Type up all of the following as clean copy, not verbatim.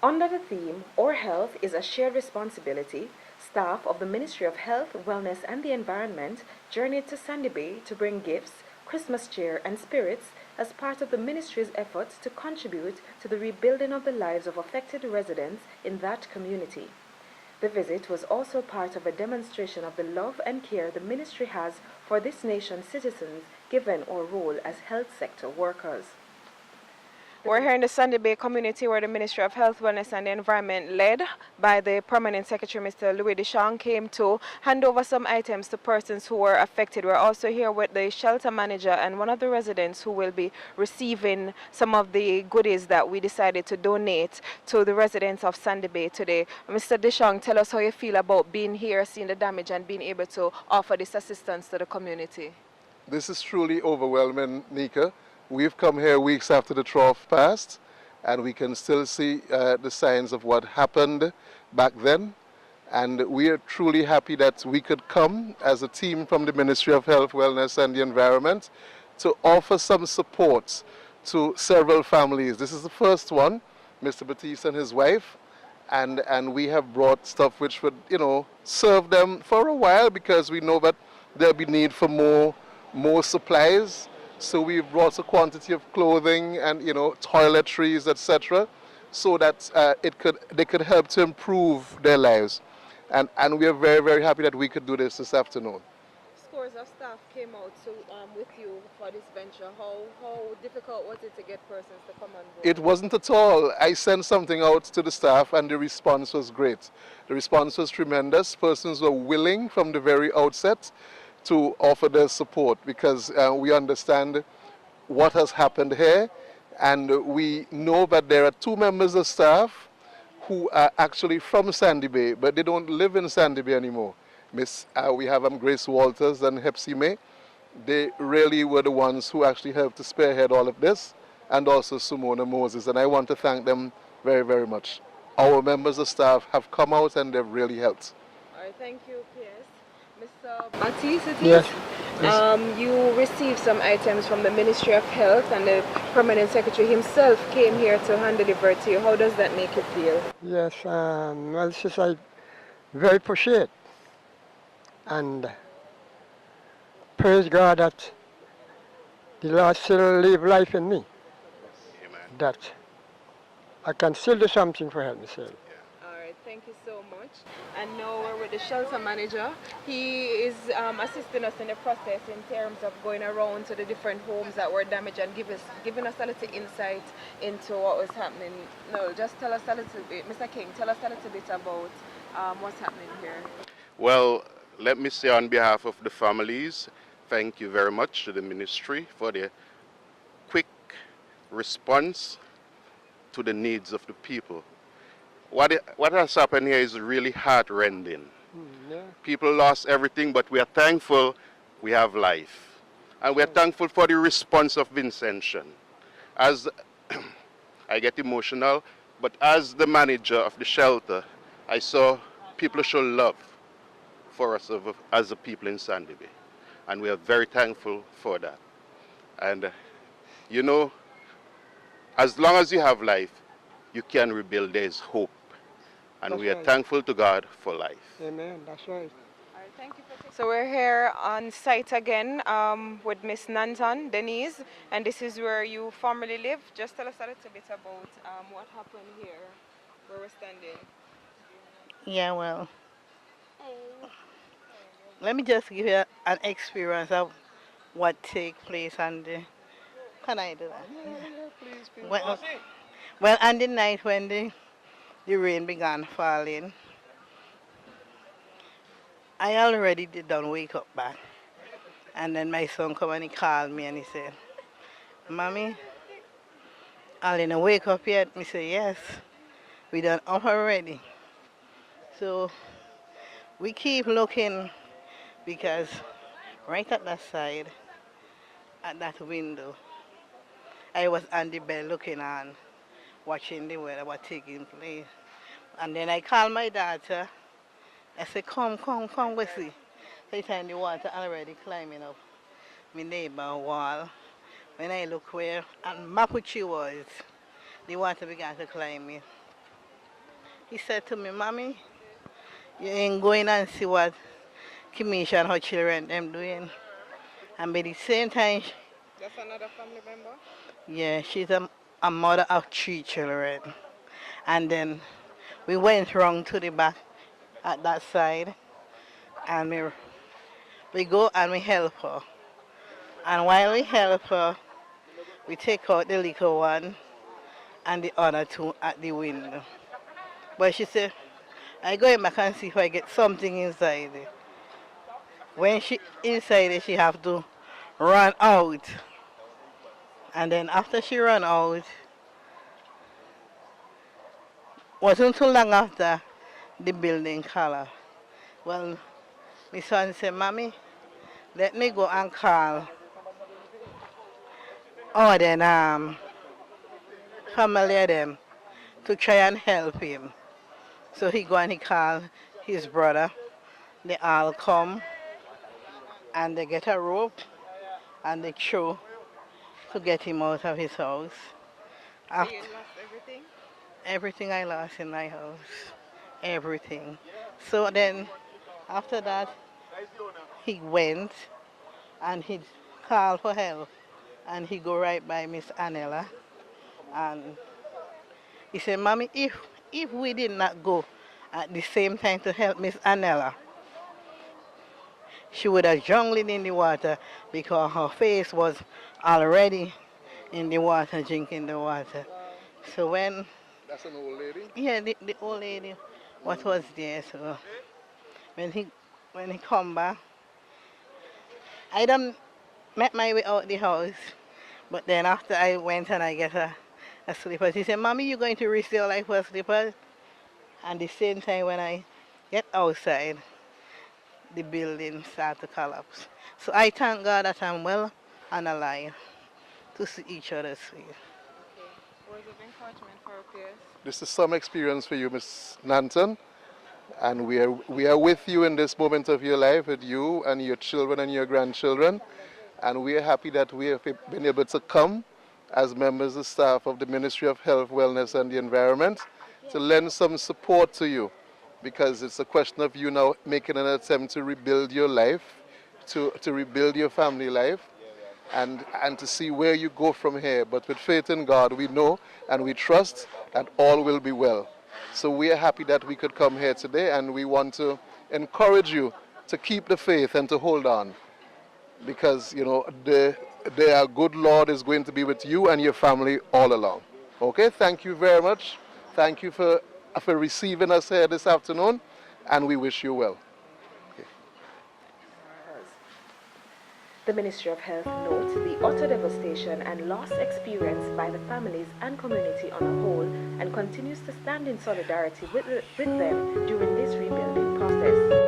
Under the theme, Our Health is a Shared Responsibility, staff of the Ministry of Health, Wellness and the Environment journeyed to Sandy Bay to bring gifts, Christmas cheer and spirits as part of the ministry's efforts to contribute to the rebuilding of the lives of affected residents in that community. The visit was also part of a demonstration of the love and care the ministry has for this nation's citizens given our role as health sector workers. We're here in the Sandy Bay community where the Ministry of Health, Wellness and the Environment, led by the Permanent Secretary, Mr. Louis Deschamps, came to hand over some items to persons who were affected. We're also here with the shelter manager and one of the residents who will be receiving some of the goodies that we decided to donate to the residents of Sandy Bay today. Mr. Deschamps, tell us how you feel about being here, seeing the damage and being able to offer this assistance to the community. This is truly overwhelming, Nika. We've come here weeks after the trough passed, and we can still see the signs of what happened back then. And we are truly happy that we could come as a team from the Ministry of Health, Wellness and the Environment to offer some support to several families. This is the first one, Mr. Batiste and his wife, and we have brought stuff which would, serve them for a while because we know that there'll be need for more supplies. So we've brought a quantity of clothing and toiletries, etc., so that they could help to improve their lives, and we are very, very happy that we could do this afternoon. Scores of staff came out with you for this venture. How difficult was it to get persons to come on board? It wasn't at all. I sent something out to the staff and the response was great. The response was tremendous. Persons were willing from the very outset to offer their support because we understand what has happened here, and we know that there are two members of staff who are actually from Sandy Bay, but they don't live in Sandy Bay anymore. We have Grace Walters and Hepsi May. They really were the ones who actually helped to spearhead all of this, and also Simona Moses, and I want to thank them very, very much. Our members of staff have come out and they've really helped. All right, thank you, PS. Mr. Batiste, Yes. You received some items from the Ministry of Health and the Permanent Secretary himself came here to hand deliver to you. How does that make you feel? Yes, well, it's just I very appreciate and praise God that the Lord still live life in me. Amen. That I can still do something for help myself. Alright, thank you so much. And now we're with the shelter manager. He is assisting us in the process in terms of going around to the different homes that were damaged and giving us a little insight into what was happening. No, just tell us a little bit, Mr. King, tell us a little bit about what's happening here. Well, let me say on behalf of the families, thank you very much to the ministry for the quick response to the needs of the people. What has happened here is really heart-rending. Yeah. People lost everything, but we are thankful we have life. And we are thankful for the response of Vincentian. As I get emotional, but as the manager of the shelter, I saw people show love for us as a people in Sandy Bay. And we are very thankful for that. And as long as you have life, you can rebuild. There is hope. And That's we are right. thankful to God for life. Amen, that's right. All right, thank you for so we're here on site again with Miss Nanton, Denise, and this is where you formerly live. Just tell us a little bit about what happened here, where we're standing. Yeah, well, let me just give you an experience of what take place on the. Can I do that? Please. Well, on the night when the rain began falling, I already did not wake up back. And then my son come and he called me and he said, Mommy, are you not wake up yet? I said, yes, we done up already. So we keep looking because right at that side, at that window, I was on the bed looking on, watching the weather what taking place. And then I called my daughter. I said, come, we see. So it's in the water already climbing up my neighbor wall. When I look where and Mapuche was, the water began to climb in. he said to me, Mommy, you ain't going and see what Kimisha and her children them doing. And by the same time, That's another family member? yeah, she's a mother of 3 children. And then we went round to the back at that side, and we go and we help her. And while we help her, we take out the little one and the other 2 at the window. But she said, I go back and see if I get something inside it. When she inside it, she have to run out. And then after she run out, wasn't too long after the building collapsed. Well, my son said, Mommy, let me go and call all them family of them to try and help him. So he go and he call his brother. They all come and they get a rope and they throw to get him out of his house. After, You lost everything? everything I lost in my house. Everything. So then after that he went and he called for help and he go right by Miss Anela and he said, Mommy, if we did not go at the same time to help Miss Anela, she would have drowned in the water because her face was already in the water, drinking the water. So when, That's an old lady? yeah, the old lady, what was there, so when he come back, I done met my way out the house, but then after I went and I get a slippers, he said, Mommy, you going to risk your life for slippers? And the same time when I get outside, the building start to collapse. So I thank God that I'm well and alive to see each other sweet. Okay. Words of encouragement for our peers. This is some experience for you, Miss Nanton. And we are with you in this moment of your life, with you and your children and your grandchildren. And we are happy that we have been able to come as members of staff of the Ministry of Health, Wellness and the Environment to lend some support to you, because it's a question of you now making an attempt to rebuild your life, to rebuild your family life, and to see where you go from here. But with faith in God, we know and we trust that all will be well. So we are happy that we could come here today, and we want to encourage you to keep the faith and to hold on, because you know the good Lord is going to be with you and your family all along. Okay, thank you very much. Thank you for receiving us here this afternoon, and we wish you well. The Ministry of Health notes the utter devastation and loss experienced by the families and community on a whole, and continues to stand in solidarity with them during this rebuilding process.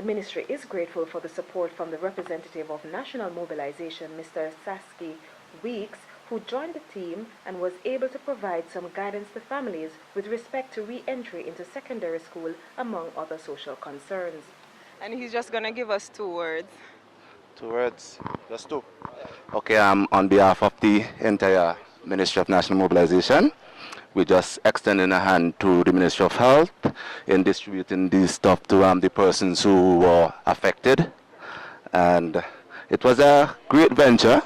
The ministry is grateful for the support from the representative of National Mobilization, Mr. Sasky Weeks, who joined the team and was able to provide some guidance to families with respect to re-entry into secondary school, among other social concerns. And he's just going to give us 2 words. 2 words, just two. Okay, on behalf of the entire Ministry of National Mobilization, we're just extending a hand to the Ministry of Health in distributing this stuff to the persons who were affected. And it was a great venture.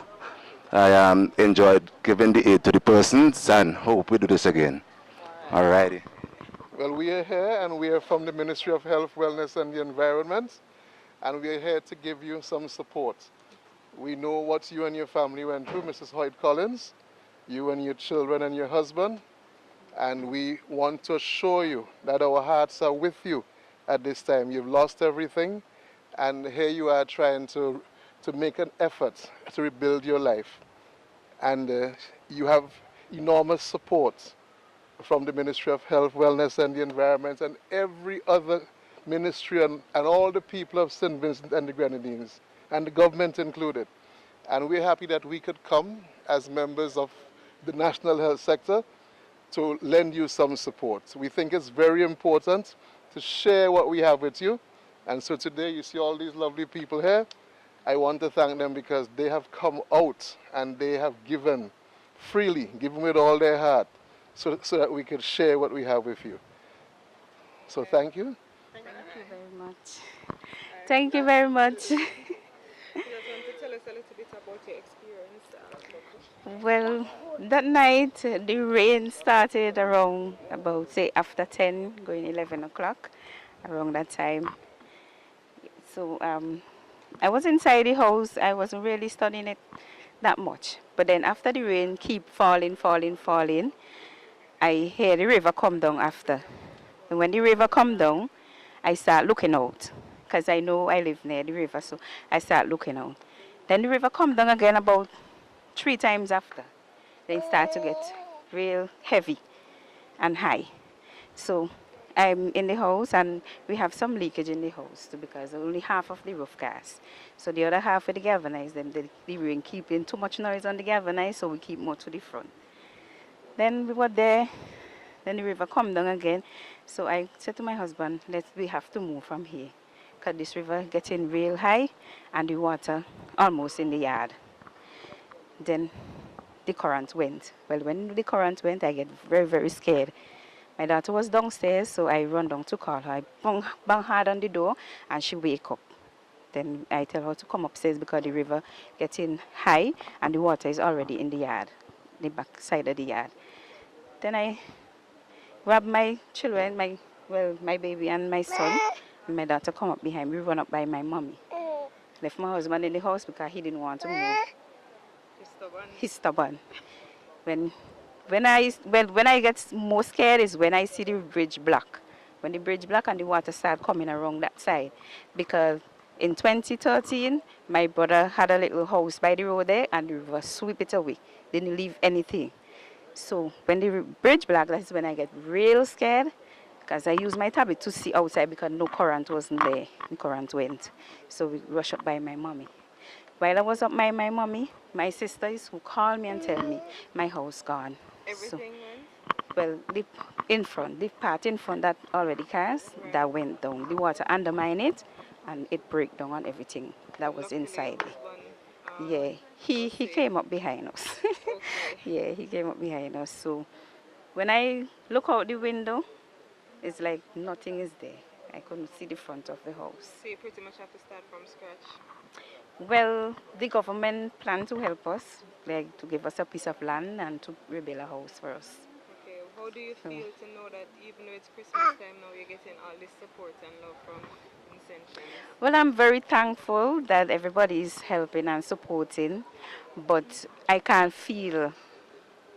I enjoyed giving the aid to the persons and hope we do this again. All righty. Well, we are here and we are from the Ministry of Health, Wellness and the Environment, and we are here to give you some support. We know what you and your family went through, Mrs. Hoyt Collins, you and your children and your husband, and we want to assure you that our hearts are with you at this time. You've lost everything, and here you are trying to make an effort to rebuild your life. And you have enormous support from the Ministry of Health, Wellness and the Environment and every other ministry and all the people of St. Vincent and the Grenadines, and the government included. And we're happy that we could come as members of the national health sector to lend you some support. We think it's very important to share what we have with you. And so today you see all these lovely people here. I want to thank them because they have come out and they have given freely, given with all their heart, so that we could share what we have with you. So thank you. Thank you very much. Thank you very much. You just want to tell us a little bit about your experience. Well, that night the rain started around about, say, after 10, going 11 o'clock, around that time. So I was inside the house. I wasn't really studying it that much. But then after the rain keep falling, I hear the river come down after. And when the river come down, I start looking out, because I know I live near the river, so I start looking out. Then the river come down again about 3 times after. Then it start to get real heavy and high. So I'm in the house and we have some leakage in the house too, because only half of the roof gas. So the other half of the galvanized, the rain keeping too much noise on the galvanized, so we keep more to the front. Then we were there, then the river come down again. So I said to my husband, we have to move from here, because this river getting real high and the water almost in the yard. Then the current went. Well, when the current went, I get very, very scared. My daughter was downstairs, so I run down to call her. I bang hard on the door, and she wake up. Then I tell her to come upstairs because the river getting high, and the water is already in the yard, the back side of the yard. Then I grab my children, my baby and my son, and my daughter come up behind me, run up by my mommy. Left my husband in the house because he didn't want to move. He's stubborn. When I get more scared is when I see the bridge block. When the bridge block and the water start coming around that side. Because in 2013, my brother had a little house by the road there and the river sweep it away. Didn't leave anything. So when the bridge block, that's when I get real scared. Because I use my tablet to see outside because no current wasn't there. The current went. So we rush up by my mommy. While I was up by my mommy, my sister is who called me and tell me my house gone. Everything went? Well, the part in front that already cast, right, that went down. The water undermined it and it broke down on everything that was inside. Yeah, he came up behind us. Okay. Yeah, he came up behind us. So when I look out the window, it's like nothing is there. I couldn't see the front of the house. So you pretty much have to start from scratch? Well, the government planned to help us, like to give us a piece of land and to rebuild a house for us. Okay, how do you feel to know that even though it's Christmas time now, you're getting all this support and love from Vincentians? Well, I'm very thankful that everybody is helping and supporting, but I can't feel,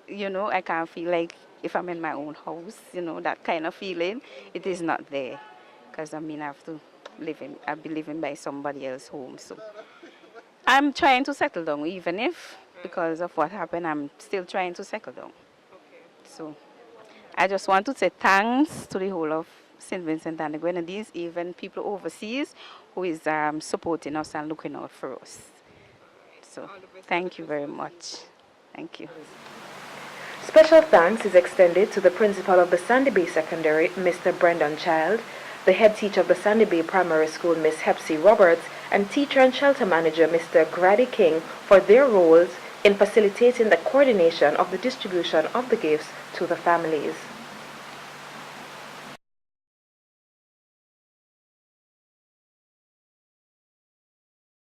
I can't feel like if I'm in my own house, that kind of feeling, it is not there. Because I have to I'll be living by somebody else's home, so I'm trying to settle down, even if, because of what happened, I'm still trying to settle down. Okay. So I just want to say thanks to the whole of St. Vincent and the Grenadines, even people overseas who is supporting us and looking out for us. So thank you very much. Thank you. Special thanks is extended to the principal of the Sandy Bay Secondary, Mr. Brendan Child, the head teacher of the Sandy Bay Primary School, Miss Hepsy Roberts, and teacher and shelter manager, Mr. Grady King, for their roles in facilitating the coordination of the distribution of the gifts to the families.